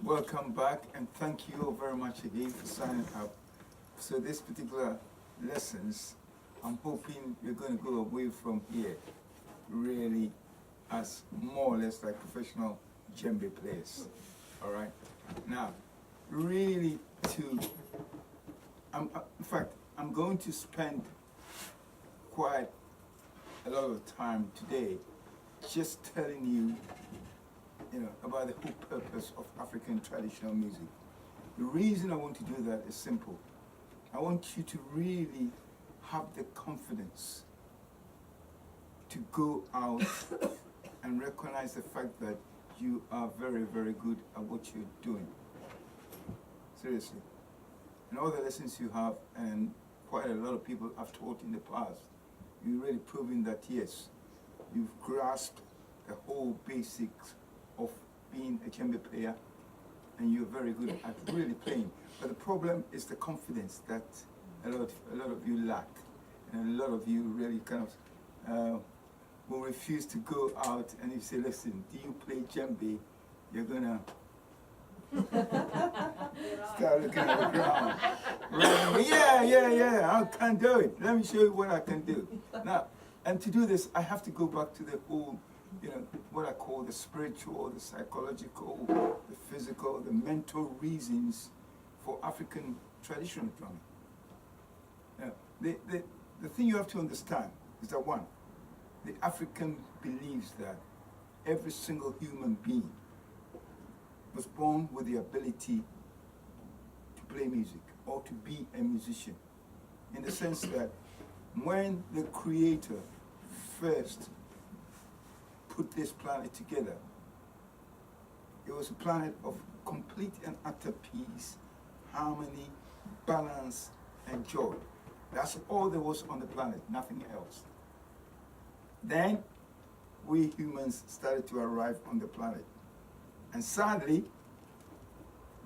Welcome back, and thank you all very much again for signing up. So this particular lessons, I'm hoping you're going to go away from here really as more or less like professional djembe players. All right. Now, really in fact, I'm going to spend quite a lot of time today just telling you about the whole purpose of African traditional music. The reason I want to do that is simple. I want you to really have the confidence to go out and recognize the fact that you are very, very good at what you're doing. Seriously. And all the lessons you have, and quite a lot of people have taught in the past, you've really proven that yes, you've grasped the whole basics of being a djembe player, and you're very good at really playing. But the problem is the confidence that a lot of you lack, and a lot of you really kind of will refuse to go out. And you say, listen, do you play djembe? You're gonna start looking at the ground. Right? Yeah, I can do it. Let me show you what I can do. Now, and to do this, I have to go back to the whole, what I call the spiritual, the psychological, the physical, the mental reasons for African traditional drumming. Now, the thing you have to understand is that one, the African believes that every single human being was born with the ability to play music or to be a musician, in the sense that when the Creator first put this planet together, it was a planet of complete and utter peace, harmony, balance, and joy. That's all there was on the planet, nothing else. Then we humans started to arrive on the planet. And sadly,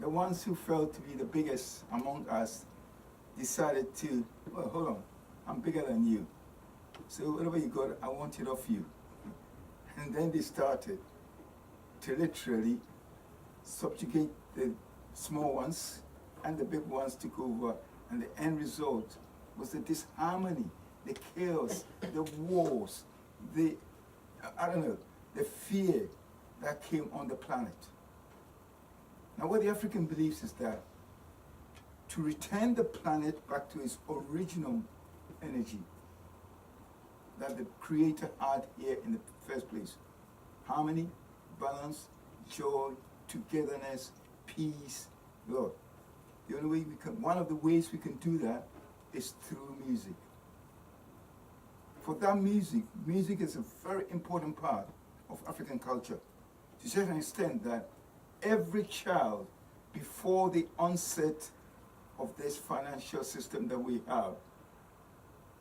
the ones who felt to be the biggest among us decided to, well, hold on, I'm bigger than you. So whatever you got, I want it off you. And then they started to literally subjugate the small ones, and the big ones took over. And the end result was the disharmony, the chaos, the wars, the fear that came on the planet. Now, what the African believes is that to return the planet back to its original energy that the Creator had here in the first place, harmony, balance, joy, togetherness, peace, Lord. The only way one of the ways we can do that is through music. For that music is a very important part of African culture, to such an extent that every child, before the onset of this financial system that we have,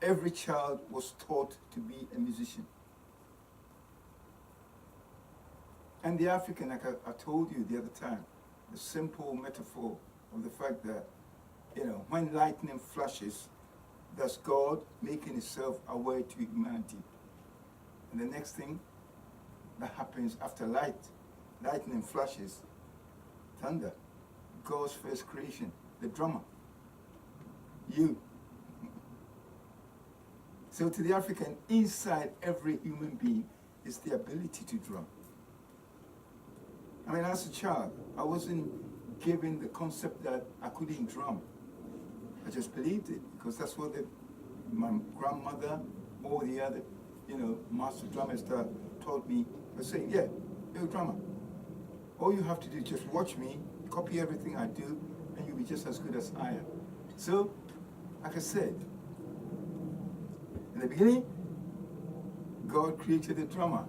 every child was taught to be a musician. And the African, like I told you the other time, the simple metaphor of the fact that, when lightning flashes, that's God making himself aware to humanity. And the next thing that happens after lightning flashes, thunder, God's first creation, the drummer, you. So to the African, inside every human being is the ability to drum. I mean, as a child, I wasn't given the concept that I couldn't drum. I just believed it, because that's what my grandmother or the other, master drummers that taught me were saying, yeah, you're a drummer. All you have to do is just watch me, copy everything I do, and you'll be just as good as I am. So, like I said, in the beginning, God created the drummer.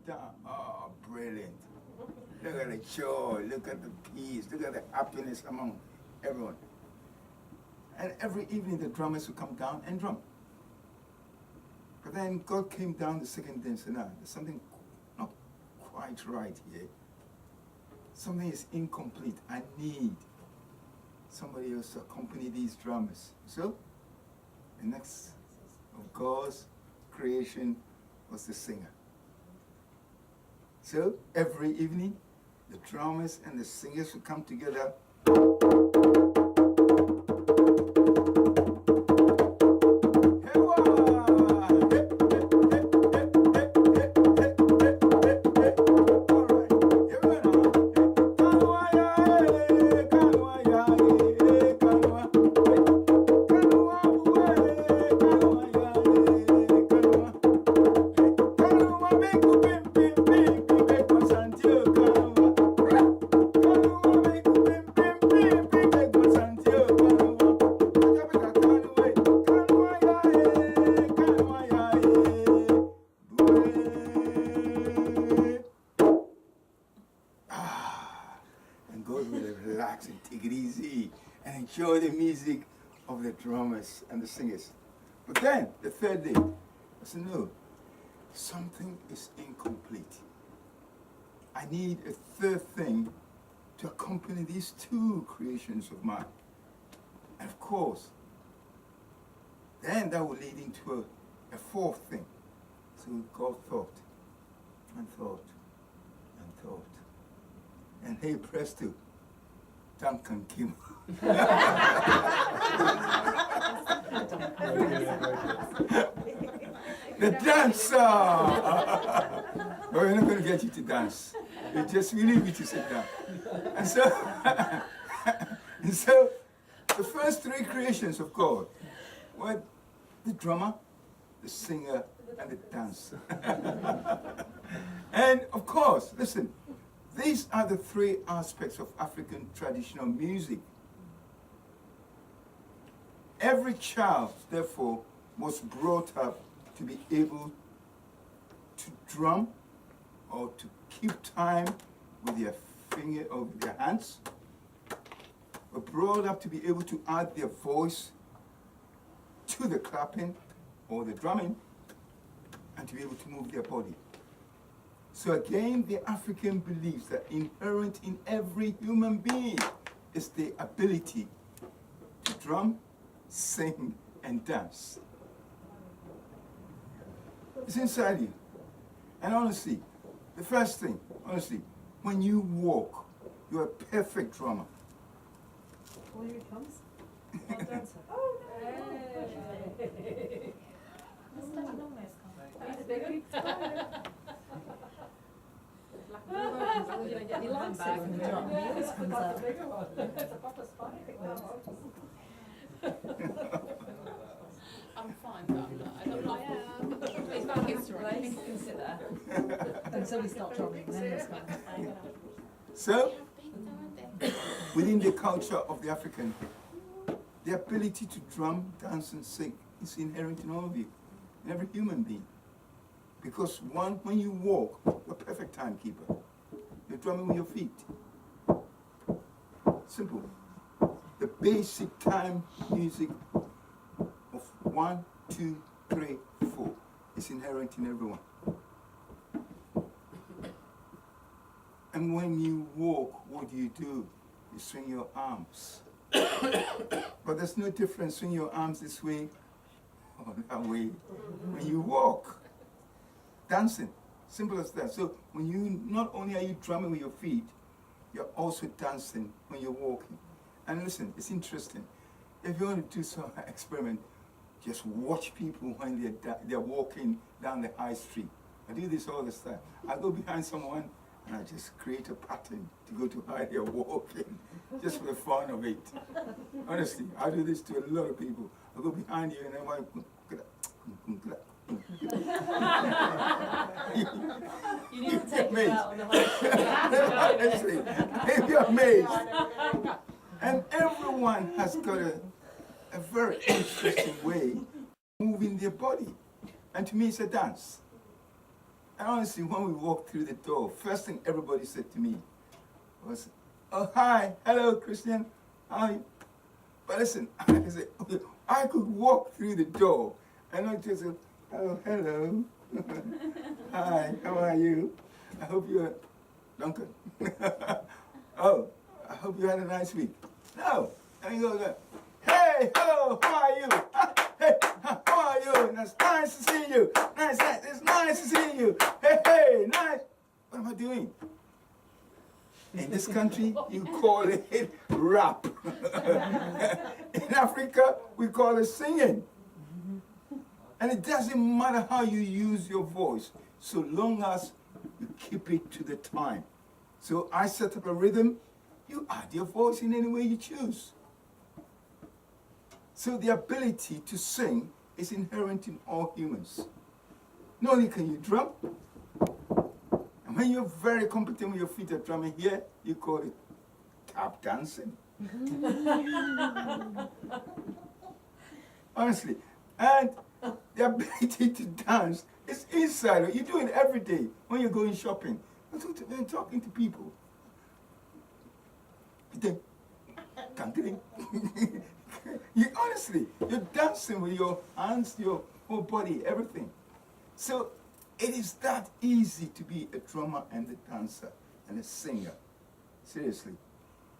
Down. Oh, brilliant. Look at the joy, look at the peace, look at the happiness among everyone. And every evening the drummers would come down and drum. But then God came down the second day and said, no, there's something not quite right here. Something is incomplete. I need somebody else to accompany these drummers. So, the next of God's creation was the singer. So, every evening, the drummers and the singers would come together. And take it easy and enjoy the music of the drummers and the singers. But then, the third day, I said, no, something is incomplete. I need a third thing to accompany these two creations of mine. And of course, then that will lead into a fourth thing. So God thought, and thought, and thought. And hey, presto, Duncan came. The dancer! But we're not going to get you to dance. We need you to sit down. And so the first three creations of God were the drummer, the singer, and the dancer. And of course, listen, these are the three aspects of African traditional music. Every child, therefore, was brought up to be able to drum or to keep time with their finger or with their hands. Were brought up to be able to add their voice to the clapping or the drumming and to be able to move their body. So again, the African believes that inherent in every human being is the ability to drum, sing, and dance. It's inside you. And honestly, the first thing, when you walk, you're a perfect drummer. Oh, here it comes. Oh, dancer. Oh, hey. He likes it when the drum. He always comes out. It's a proper spike. I'm fine, but I'm not. It's not history. Right, you can sit there. Until we start drumming, then it's fine. So, within the culture of the African, the ability to drum, dance, and sing is inherent in all of you, in every human being. Because when you walk, you're a perfect timekeeper. You're drumming with your feet. Simple. The basic time music of 1, 2, 3, 4 is inherent in everyone. And when you walk, what do? You swing your arms. But there's no difference swing your arms this way or that way when you walk. Dancing, simple as that. So when you, not only are you drumming with your feet, you're also dancing when you're walking. And listen, it's interesting. If you want to do some experiment, just watch people when they're walking down the high street. I do this all the time. I go behind someone and I just create a pattern to go to how they're walking, just for the fun of it. Honestly, I do this to a lot of people. I go behind you and I'm like, You need to take it out on the high street. Honestly, you're amazed. And everyone has got a very interesting way of moving their body. And to me, it's a dance. And honestly, when we walked through the door, first thing everybody said to me was, "Oh, hi, hello, Kristian, how are you?" But listen, I said, I could walk through the door and not just say, "Oh, hello, hi, how are you?" I hope you're Duncan. Oh, I hope you had a nice week. No, and he goes, hey, ho, how are you? Hey, how are you? It's nice to see you. It's nice to see you. Hey, nice. What am I doing? In this country, you call it rap. In Africa, we call it singing. And it doesn't matter how you use your voice, so long as you keep it to the time. So I set up a rhythm, you add your voice in any way you choose. So the ability to sing is inherent in all humans. Not only can you drum, and when you're very competent with your feet at drumming here, you call it tap dancing. Honestly. And the ability to dance is inside. You do it every day when you're going shopping. When talking to people. Honestly, you're dancing with your hands, your whole body, everything. So it is that easy to be a drummer and a dancer and a singer. Seriously.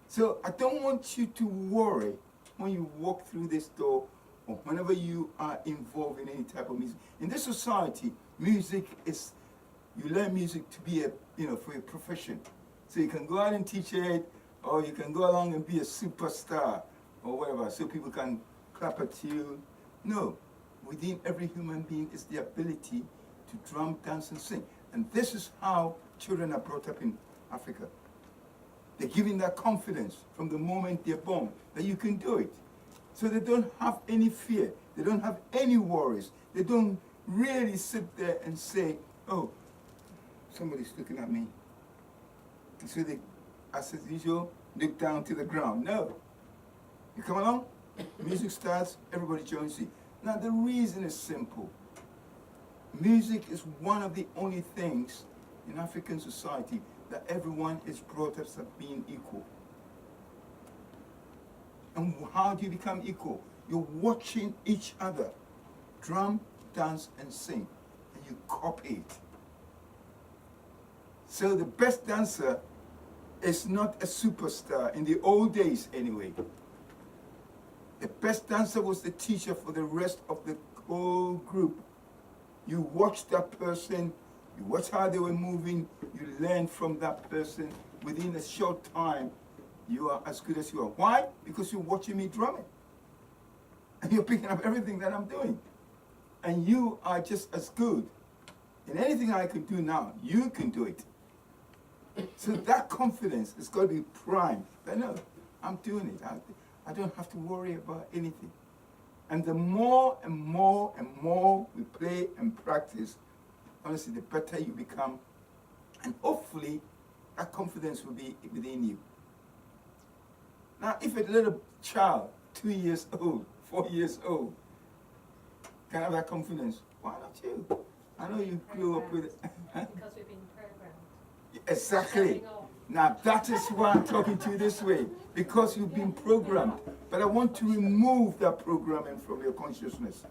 So I don't want you to worry when you walk through this door or whenever you are involved in any type of music. In this society, music is, you learn music to be for a profession. So you can go out and teach it, or you can go along and be a superstar, or whatever, so people can clap at you. No, within every human being is the ability to drum, dance, and sing. And this is how children are brought up in Africa. They're given that confidence from the moment they're born, that you can do it. So they don't have any fear. They don't have any worries. They don't really sit there and say, oh, somebody's looking at me. And so they, as usual, look down to the ground. No. You come along, music starts, everybody joins you. Now the reason is simple. Music is one of the only things in African society that everyone is brought up as being equal. And how do you become equal? You're watching each other drum, dance, and sing, and you copy it. So the best dancer is not a superstar, in the old days anyway. The best dancer was the teacher for the rest of the whole group. You watch that person, you watch how they were moving, you learn from that person. Within a short time, you are as good as you are. Why? Because you're watching me drumming. And you're picking up everything that I'm doing. And you are just as good. In anything I can do now, you can do it. So that confidence is got to be primed. I know, I'm doing it. I don't have to worry about anything. And the more and more and more we play and practice, honestly, the better you become. And hopefully, that confidence will be within you. Now, if a little child, 2 years old, 4 years old, can have that confidence, why not you? I know you grew up with it. Because we've been programmed. Exactly. Now, that is why I'm talking to you this way, because you've been programmed. But I want to remove that programming from your consciousness.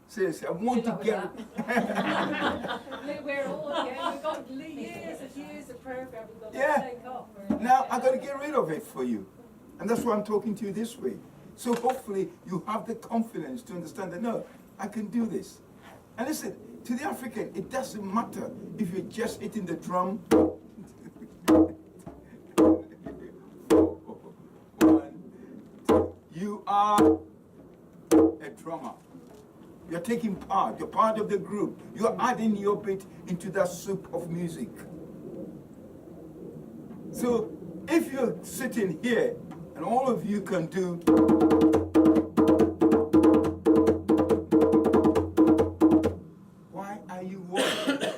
Seriously, I want to get it. We're all, we've got years of program we've got Yeah. to take off. Now, I've got to get rid of it for you. And that's why I'm talking to you this way. So hopefully you have the confidence to understand that, no, I can do this. And listen, to the African, it doesn't matter if you're just hitting the drum. 1, 2. You are a drummer. You're taking part. You're part of the group. You're adding your bit into that soup of music. So if you're sitting here and all of you can do, why are you worried?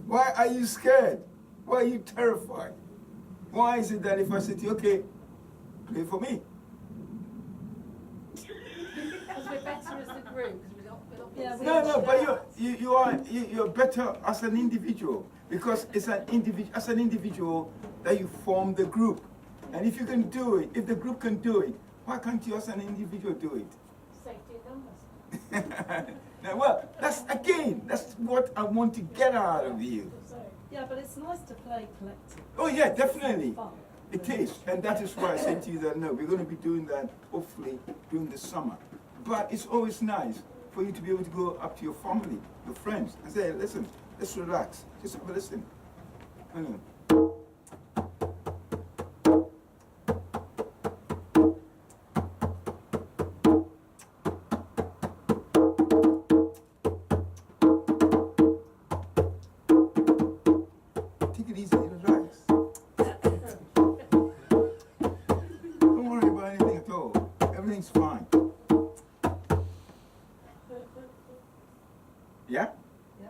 Why are you scared? Why are you terrified? Why is it that if I say to you, okay, play for me? Because we're better as the group. Yeah, No, but you're better as an individual, because it's as an individual that you form the group. And if you can do it, if the group can do it, why can't you as an individual do it? Safety in numbers. Now, well, that's what I want to get out of you. Yeah, but it's nice to play collective. Oh yeah, definitely. Fun. It is, and that is why I said to you that no, we're going to be doing that hopefully during the summer. But it's always nice for you to be able to go up to your family, your friends, and say, listen, let's relax, just have a listen. I know. Take it easy, relax. Don't worry about anything at all. Everything's fine. Yeah? Yeah.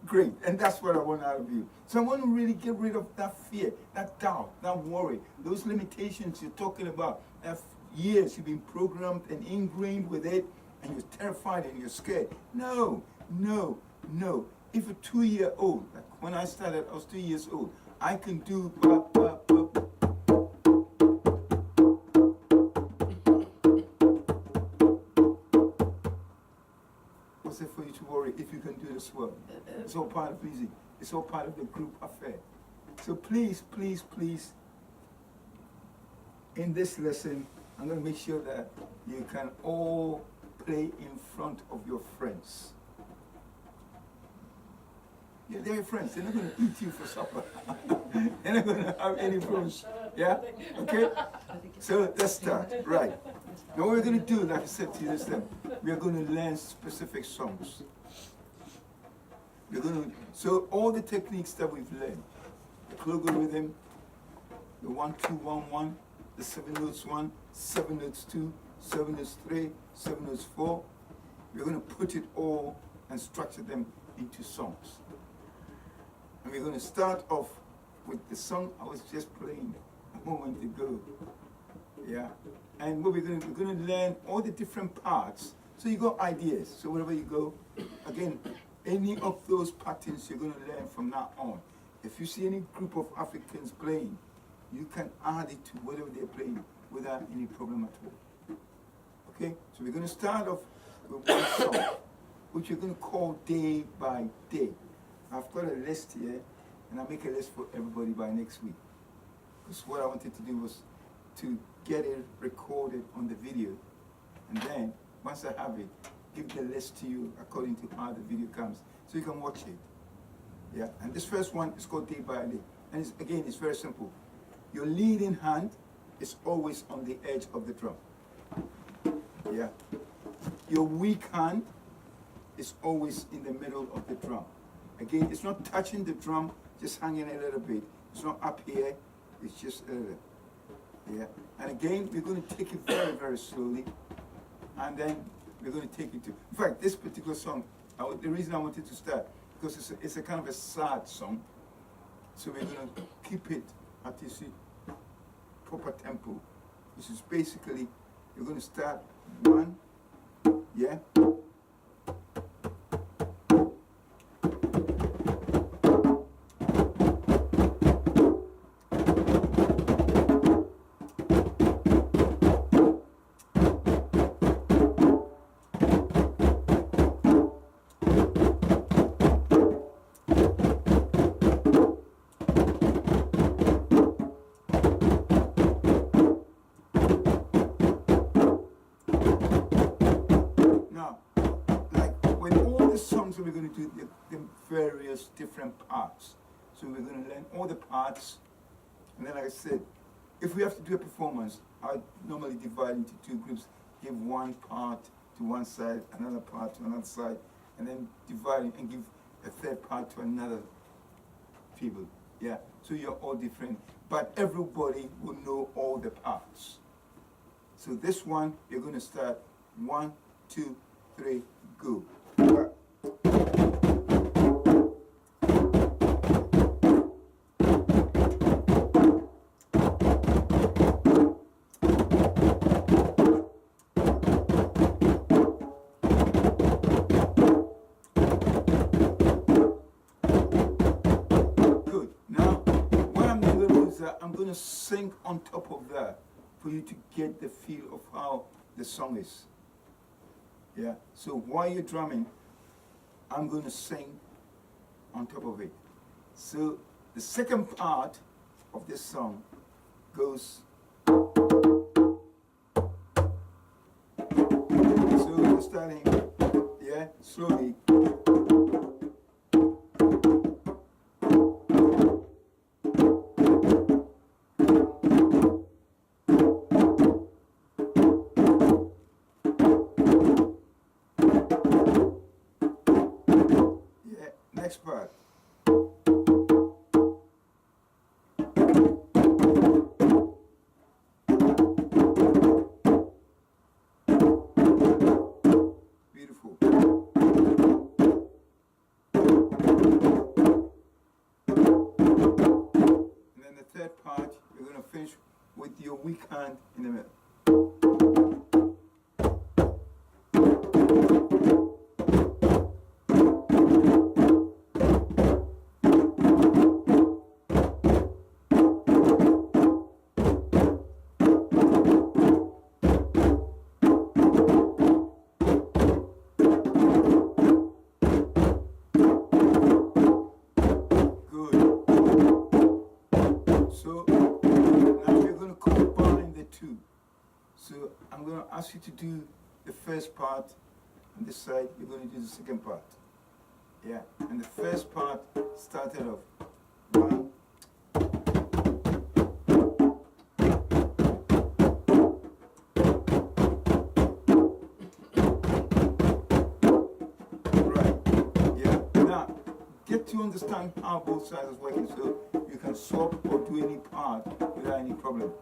Great. And that's what I want out of you. So I want to really get rid of that fear, that doubt, that worry, those limitations you're talking about. That years you've been programmed and ingrained with it, and you're terrified and you're scared. No, no, no. If a 2-year-old, like when I started, I was 2 years old, I can do blah, blah, blah. What's it for you to worry if you can do this well? It's all part of music. It's all part of the group affair. So please, please, please, in this lesson, I'm going to make sure that you can all play in front of your friends. Yeah, they're your friends. They're not going to eat you for supper. They're not going to have any problems. Yeah? Okay? So let's start. Right. Now what we're going to do, like I said to you this time, we are going to learn specific songs. We're going to, so all the techniques that we've learned, the clogo rhythm, the 1-2-1-1, the 7 notes 1, 7 notes 2, 7 notes 3, 7 notes 4, we're going to put it all and structure them into songs. And we're going to start off with the song I was just playing a moment ago. Yeah. And what we're going to learn all the different parts. So you got ideas. So wherever you go, again, any of those patterns you're going to learn from now on. If you see any group of Africans playing, you can add it to whatever they're playing without any problem at all. Okay? So we're going to start off with one song, which we're going to call Day by Day. I've got a list here, and I'll make a list for everybody by next week. Because what I wanted to do was to get it recorded on the video, and then once I have it, give the list to you according to how the video comes, so you can watch it. Yeah, and this first one is called Day by Day, and again, it's very simple. Your leading hand is always on the edge of the drum. Yeah, your weak hand is always in the middle of the drum. Again, it's not touching the drum, just hanging a little bit. It's not up here, it's just a little. Yeah, and again, we're going to take it very, very slowly, and then we're going to take it to, in fact, this particular song, the reason I wanted to start, because it's a kind of a sad song, so we're going to keep it at this proper tempo, which is basically, you're going to start 1, yeah? We're going to do the various different parts. So we're going to learn all the parts, and then like I said, if we have to do a performance, I normally divide into 2 groups, give one part to one side, another part to another side, and then divide and give a third part to another people. Yeah, so you're all different, but everybody will know all the parts. So this one, you're going to start 1, 2, 3, go. I'm going to sing on top of that for you to get the feel of how the song is. Yeah. So while you're drumming, I'm going to sing on top of it. So the second part of this song goes. So we're starting, yeah, slowly. Yeah, next part. Beautiful. And then the third part, you're going to finish with your weak hand in the middle. Good. So now we're going to combine the two. So I'm going to ask you to do the first part on this side. You're going to do the second part. Yeah. And the first part started off. 1. Right. Yeah. Now, get to understand how both sides is working so you can swap or do any part without any problem.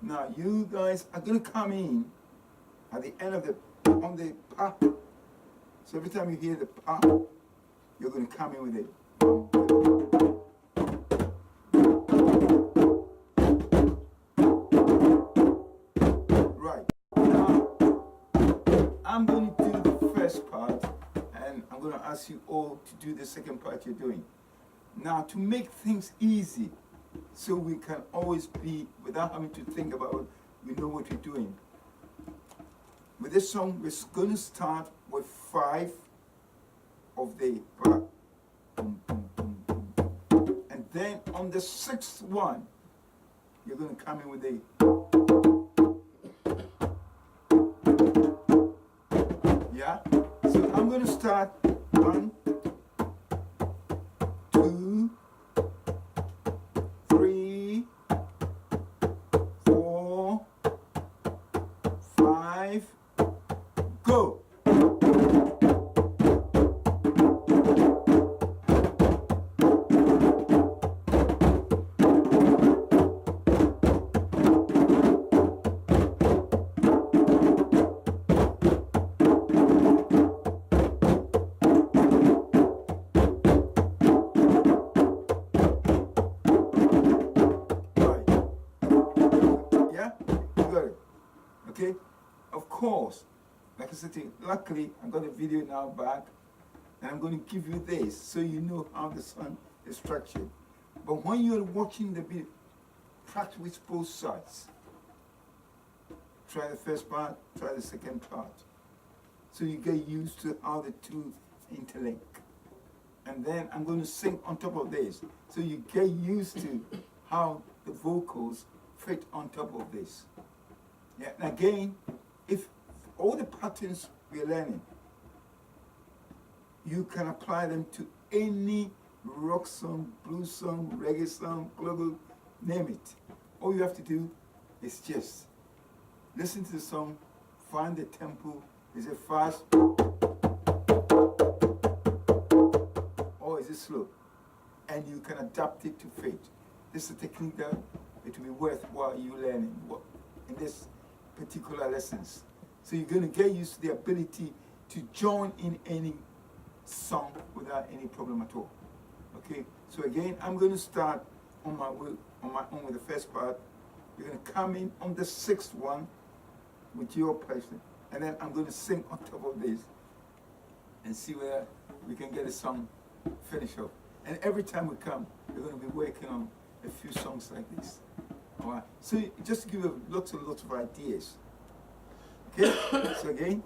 Now, you guys are going to come in at the end of on the pa. So every time you hear the pa, you're going to come in with it. Right. Now, I'm going to do the first part, and I'm going to ask you all to do the second part you're doing. Now, to make things easy, so we can always be, without having to think about it, we know what we're doing. With this song, we're going to start with 5 of the part. And then on the 6th one, you're going to come in with a. Yeah? So I'm going to start 1, 2, 3, 4, 5, go. Okay, of course, like I said to you, luckily I got a video now back, and I'm going to give you this so you know how the song is structured. But when you're watching the video, practice with both sides. Try the first part, try the second part, so you get used to how the two interlink. And then I'm going to sing on top of this, so you get used to how the vocals fit on top of this. Yeah, and again, if all the patterns we're learning, you can apply them to any rock song, blues song, reggae song, global, name it. All you have to do is just listen to the song, find the tempo. Is it fast? Or is it slow? And you can adapt it to fit. This is a technique that it will be worthwhile you learning in this particular lessons. So you're going to get used to the ability to join in any song without any problem at all. Okay, so again, I'm going to start on my own with the first part. You're going to come in on the 6th one with your person, and then I'm going to sing on top of this and see where we can get a song finished off. And every time we come, we're going to be working on a few songs like this. All right. So just to give you lots and lots of ideas. Okay. So again.